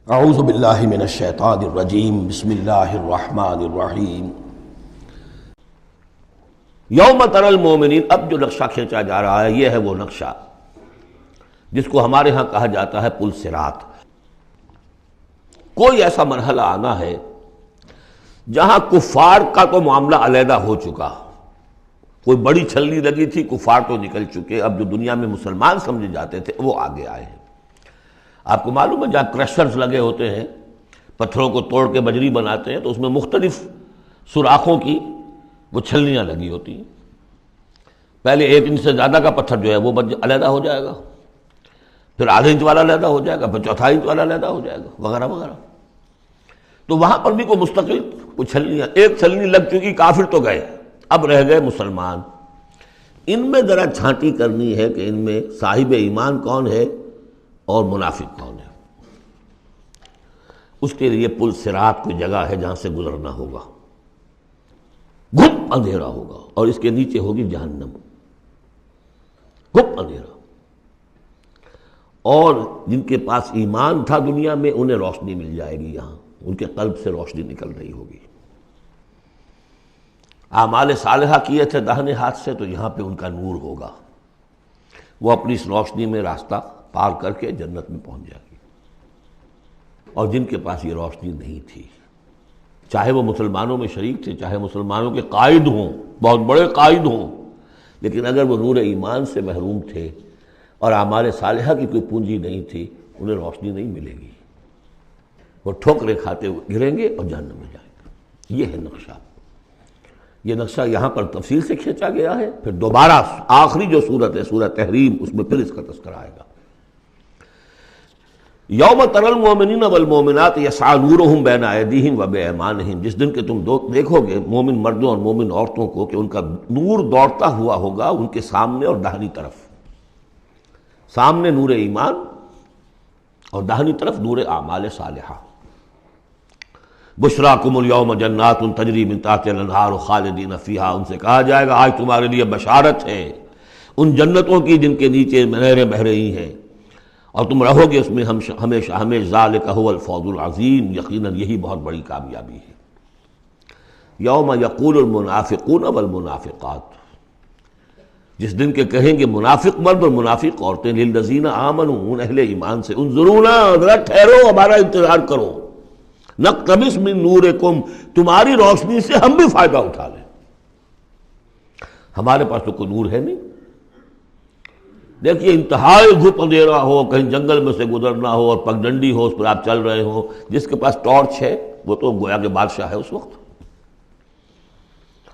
اعوذ باللہ من الشیطان الرجیم بسم اللہ الرحمن الرحیم۔ یوم تری المومنین، اب جو نقشہ کھینچا جا رہا ہے یہ ہے وہ نقشہ جس کو ہمارے ہاں کہا جاتا ہے پل صراط۔ کوئی ایسا مرحلہ آنا ہے جہاں کفار کا تو معاملہ علیحدہ ہو چکا، کوئی بڑی چھلنی لگی تھی، کفار تو نکل چکے، اب جو دنیا میں مسلمان سمجھے جاتے تھے وہ آگے آئے ہیں۔ آپ کو معلوم ہے جہاں کرشرز لگے ہوتے ہیں، پتھروں کو توڑ کے بجری بناتے ہیں، تو اس میں مختلف سوراخوں کی وہ چھلنیاں لگی ہوتی ہیں۔ پہلے 1 انچ سے زیادہ کا پتھر جو ہے وہ علیحدہ ہو جائے گا، پھر ½ انچ والا علیحدہ ہو جائے گا، پھر چوتھائی انچ والا علیحدہ ہو جائے گا، وغیرہ وغیرہ۔ تو وہاں پر بھی کوئی مستقل کوئی چھلنیاں، ایک چھلنی لگ چکی، کافر تو گئے، اب رہ گئے مسلمان۔ ان میں ذرا چھانٹی کرنی ہے کہ ان میں صاحب ایمان کون ہے اور منافق کون ہے۔ اس کے لیے پل صراط کوئی جگہ ہے جہاں سے گزرنا ہوگا، گھپ اندھیرا ہوگا اور اس کے نیچے ہوگی جہنم، گھپ اندھیرا۔ اور جن کے پاس ایمان تھا دنیا میں انہیں روشنی مل جائے گی، یہاں ان کے قلب سے روشنی نکل رہی ہوگی۔ اعمال صالحہ کیے تھے داہنے ہاتھ سے، تو یہاں پہ ان کا نور ہوگا، وہ اپنی اس روشنی میں راستہ پار کر کے جنت میں پہنچ جائے گی۔ اور جن کے پاس یہ روشنی نہیں تھی، چاہے وہ مسلمانوں میں شریک تھے، چاہے مسلمانوں کے قائد ہوں، بہت بڑے قائد ہوں، لیکن اگر وہ نور ایمان سے محروم تھے اور اعمال صالحہ کی کوئی پونجی نہیں تھی، انہیں روشنی نہیں ملے گی، وہ ٹھوکریں کھاتے ہوئے گریں گے اور جہنم میں جائیں گے۔ یہ ہے نقشہ۔ یہ نقشہ یہاں پر تفصیل سے کھینچا گیا ہے، پھر دوبارہ آخری جو سورت ہے سورہ تحریم، اس میں پھر اس کا تذکرہ آئے گا۔ یوم تری المؤمنین والمؤمنات یسعی نورہم بین ایدیہم وبایمانہم، جس دن کہ تم دیکھو گے مومن مردوں اور مومن عورتوں کو کہ ان کا نور دوڑتا ہوا ہوگا ان کے سامنے اور داہنی طرف، سامنے نور ایمان اور داہنی طرف نور اعمال صالحہ۔ بشراکم اليوم جنات تجری من تحتها الانہار خالدین فیہا، ان سے کہا جائے گا آج تمہارے لیے بشارت ہے ان جنتوں کی جن کے نیچے نہریں بہہ رہی ہیں اور تم رہو گے اس میں ہمیشہ ہمیشہ، ذالک هو الفوز العظیم، یقیناً یہی بہت بڑی کامیابی ہے۔ یوم یقول المنافقون والمنافقات، جس دن کے کہیں گے منافق مرد اور منافق عورتیں، للذین آمنوا، ان اہل ایمان سے، انظرونا، ذرا ٹھہرو، ہمارا انتظار کرو، نقتبس من نورکم، تمہاری روشنی سے ہم بھی فائدہ اٹھا لیں۔ ہمارے پاس تو کوئی نور ہے نہیں۔ دیکھیے انتہائی گھپ اندھیرا ہو، کہیں جنگل میں سے گزرنا ہو اور پگڈنڈی ہو، اس پر آپ چل رہے ہو، جس کے پاس ٹارچ ہے وہ تو گویا کہ بادشاہ ہے اس وقت،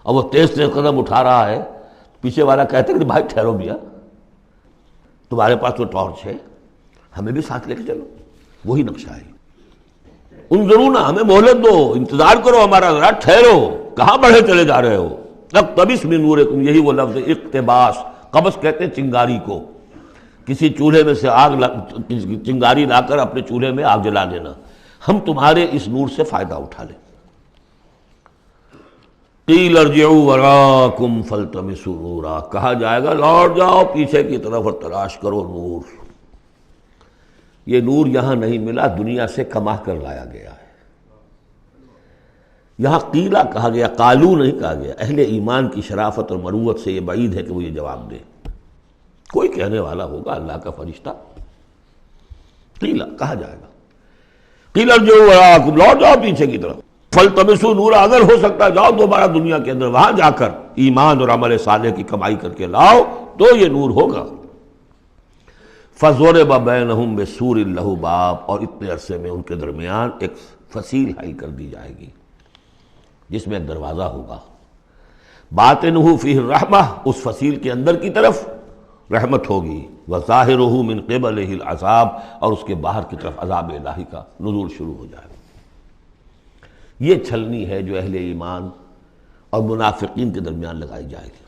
اور وہ تیز تیز قدم اٹھا رہا ہے، پیچھے والا کہتے کہ بھائی ٹھہرو بھیا، تمہارے پاس تو ٹارچ ہے، ہمیں بھی ساتھ لے کے چلو۔ وہی نقشہ ہے۔ انظرونا، ہمیں مہلت دو، انتظار کرو ہمارا، ذرا ٹھہرو، کہاں بڑھے چلے جا رہے ہو۔ اقتبس من نورکم، یہی وہ لفظ اقتباس، قبس کہتے ہیں چنگاری کو، کسی چولہے میں سے چنگاری لا کر اپنے چولہے میں آگ جلا دینا، ہم تمہارے اس نور سے فائدہ اٹھا لیں۔ قیل ارجعوا وراءکم فالتمسوا نورا، کہا جائے گا لوٹ جاؤ پیچھے کی طرف اور تلاش کرو نور۔ یہ نور یہاں نہیں ملا، دنیا سے کما کر لایا گیا ہے۔ یہاں قیلہ کہا گیا، قالو نہیں کہا گیا۔ اہل ایمان کی شرافت اور مروت سے یہ بعید ہے کہ وہ یہ جواب دے۔ کوئی کہنے والا ہوگا، اللہ کا فرشتہ، قیلہ کہا جائے گا، قیل ارجعوا وراءکم، لوٹ جاؤ پیچھے کی طرف، فالتمسوا نورا، اگر ہو سکتا ہے جاؤ دوبارہ دنیا کے اندر، وہاں جا کر ایمان اور عمل صالح کی کمائی کر کے لاؤ تو یہ نور ہوگا۔ فَضُرِبَ بَيْنَهُمْ بِسُورٍ لَهُ بَابٌ، اور اتنے عرصے میں ان کے درمیان ایک فصیل حائل کر دی جائے گی جس میں ایک دروازہ ہوگا، باطنہ فیہ الرحمہ، اس فصیل کے اندر کی طرف رحمت ہوگی، وظاہرہ من قبلہ العذاب، اور اس کے باہر کی طرف عذاب الہی کا نزول شروع ہو جائے گا۔ یہ چھلنی ہے جو اہل ایمان اور منافقین کے درمیان لگائی جائے گی۔